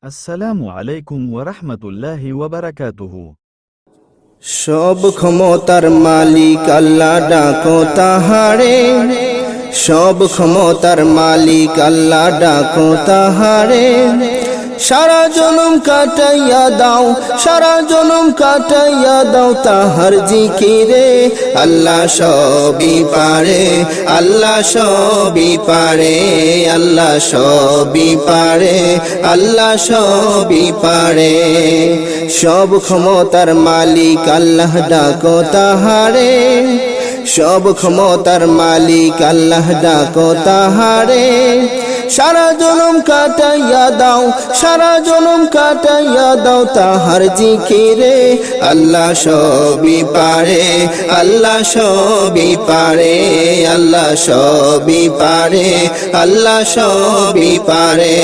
আসসালামু আলাইকুম ওয়া রাহমাতুল্লাহি ওয়া বারাকাতুহু। সব ক্ষমতার মালিক আল্লাহ ডাকো তাহারে, সব ক্ষমতার মালিক আল্লাহ ডাকো তাহারে। সারা জনম কাটাইয়া দাও, সারা জনম কাটাইয়া দাও তাহার জিকিরে। আল্লাহ সবই পারে, আল্লাহ সবই পারে, আল্লাহ সবই পারে, আল্লাহ সবই পারে। সব ক্ষমতার মালিক আল্লাহ ডাকো তাহারে, সব ক্ষমতার মালিক আল্লাহ ডাকো তাহারে। সারা জনম কাটাইয়া দাও, সারা জনম কাটাইয়া দাও তাহার জিকিরে। আল্লাহ সবই পারে, আল্লাহ সবই পারে, আল্লাহ সবই পারে, আল্লাহ সবই পারে।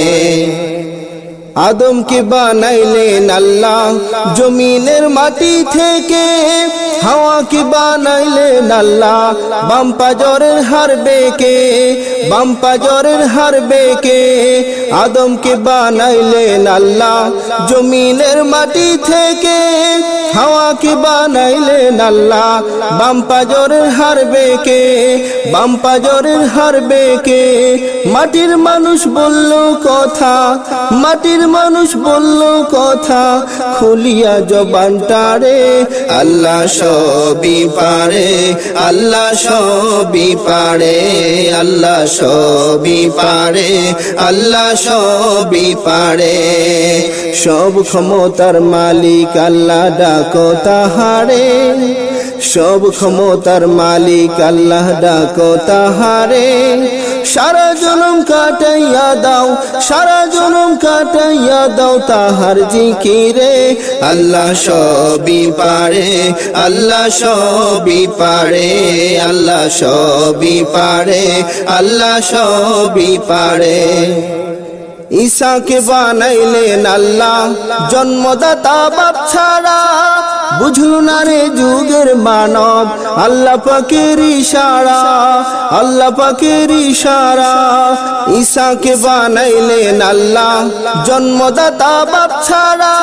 আদমকে বানাইলেন আল্লাহ জমিনের মাটি থেকে, হাওয়াকে বানাইলেন আল্লাহ বাম পাজরের হাড় বেঁকে, বাম পাজরের হাড় বেঁকে। আদমকে বানাইলেন আল্লাহ জমিনের মাটি থেকে, হাওয়াকে বানাইলেন আল্লাহ বাম পাজরের হাড় বেঁকে, বাম পাজরের হাড় বেঁকে। মাটির মানুষ বলল কথা, মাটির মানুষ বলল কথা, খুলিয়া জবানটারে। আল্লাহ সবই পারে, আল্লাহ সবই পারে, আল্লাহ সবই পারে, আল্লাহ সবই পারে। সব ক্ষমতার মালিক আল্লাহ ডাকো তাহারে, সব ক্ষমতার মালিক আল্লাহ ডাকো তাহারে। সারা জনম কাটাইয়া দাও, সারা জনম কাটাইয়া দাও তাহার জিকিরে। আল্লাহ সবই পারে, আল্লাহ সবই পারে, আল্লাহ সবই পারে, আল্লাহ সবই পারে। ঈসাকে বানাইলেন আল্লাহ জন্মদাতা বাপ ছাড়া, বুঝল না রে যুগের মানব আল্লাহ পাকের ইশারা, আল্লাহ পাকের ইশারা। ঈসাকে বানাইলেন আল্লাহ জন্মদাতা বাপ ছাড়া,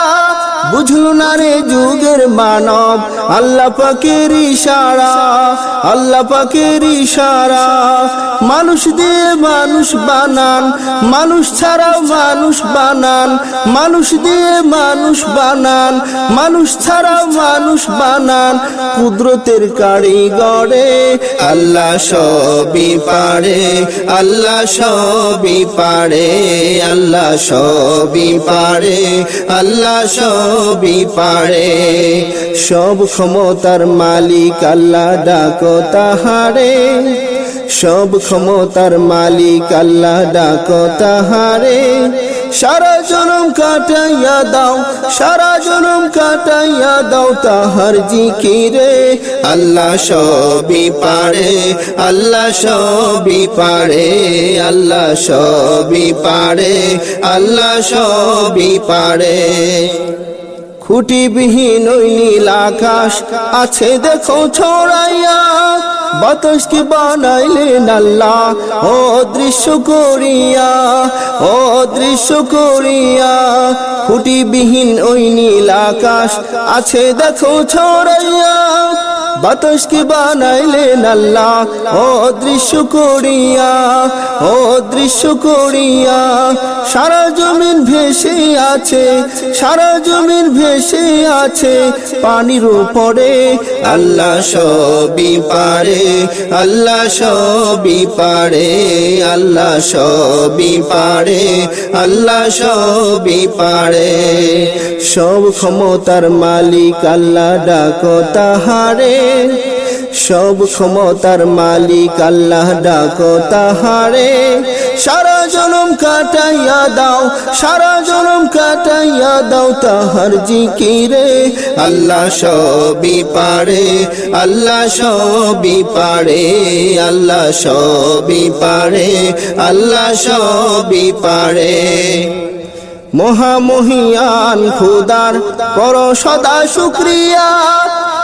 বুঝল না রে যুগের মানব আল্লাহ পাকের ইশারা, আল্লাহ পাকের ইশারা। মানুষ দিয়ে মানুষ বানান, মানুষ ছাড়া মানুষ বানান, মানুষ দিয়ে মানুষ বানান, মানুষ ছাড়া মানুষ বানান। কুদরতের কারিগরে আল্লাহ সবই পারে, আল্লাহ সবই পারে, আল্লাহ সবই পারে, আল্লাহ সবই পারে। সব ক্ষমতার মালিক আল্লাহ ডাকো তাহারে, সব ক্ষমতার মালিক আল্লাহ ডাকো তাহারে। সারা জনম কাটাইয়া দাও, সারা জনম কাটাইয়া দাও তাহার জিকিরে। আল্লাহ সবই পারে, আল্লাহ সবই পারে, আল্লাহ সবই পারে, আল্লাহ সবই পারে। খুঁটিবিহীন ওই নীল আকাশ আছে দেখো ছড়াইয়া, বাতাসকে বানাইলেন আল্লাহ ও দৃশ্য করিয়া, ও দৃশ্য করিয়া। খুঁটিবিহীন ওই নীল আকাশ আছে দেখো ছড়াইয়া, বাতাসকে বানাইলেন আল্লাহ ও দৃশ্য করিয়া, ও দৃশ্য করিয়া। সারা জমিন ভেসে আছে, সারা জমিন ভেসে আছে পানির উপরে। আল্লাহ সবই পারে, আল্লাহ সবই পারে, আল্লাহ সবই পারে, আল্লাহ সবই পারে। সব ক্ষমতার মালিক আল্লাহ ডাকো তাহারে, সব ক্ষমতার মালিক আল্লাহ ডাকো তাহারে। সারা জনম কাটাইয়া দাও, সারা জনম কাটাইয়া দাও তাহার জিকিরে। আল্লাহ সবই পারে, আল্লাহ সবই পারে, আল্লাহ সবই পারে, আল্লাহ সবই পারে। মহামহিয়ান খুদার করো সদা শুকরিয়া,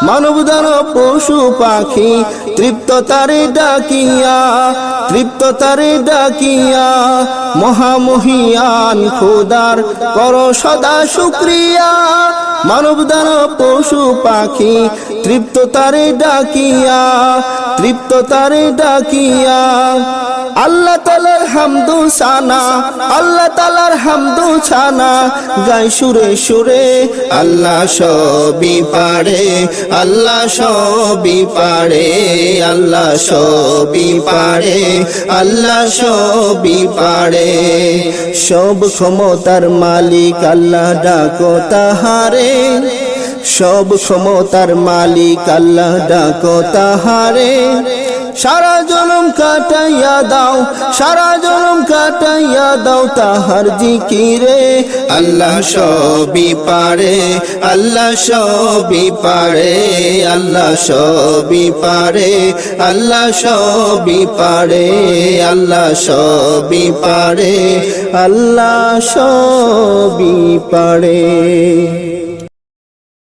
মানব দানব পশু পাখি তৃপ্ত তারে ডাকিয়া, তৃপ্ততারে ডাকিয়া মহামহিয়ান খোদার করো সদা শুকরিয়া মানব দানব পশু পাখি তৃপ্ততারে ডাকিয়া আল্লাহ তাআলার হামদু সানা আল্লাহ তাআলার হামদু ছানা গাই সুরে সুরে আল্লাহ সবই পারে আল্লাহ সবই পারে আল্লাহ সবই পারে আল্লাহ সবই পারে সব ক্ষমতার মালিক আল্লাহ ডাকো তাহারে সব ক্ষমতার মালিক আল্লাহ ডাকো তাহারে সারা জনম কাটাইয়া দাও তাহার জিকিরে আল্লাহ সবই পারে আল্লাহ সবই পারে আল্লাহ সবই পারে আল্লাহ সবই পারে আল্লাহ সবই পারে আল্লাহ সবই পারে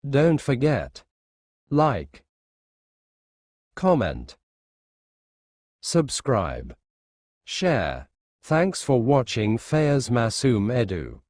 Don't forget, like, comment, subscribe, share. Thanks for watching Fayaz Masoom Edu.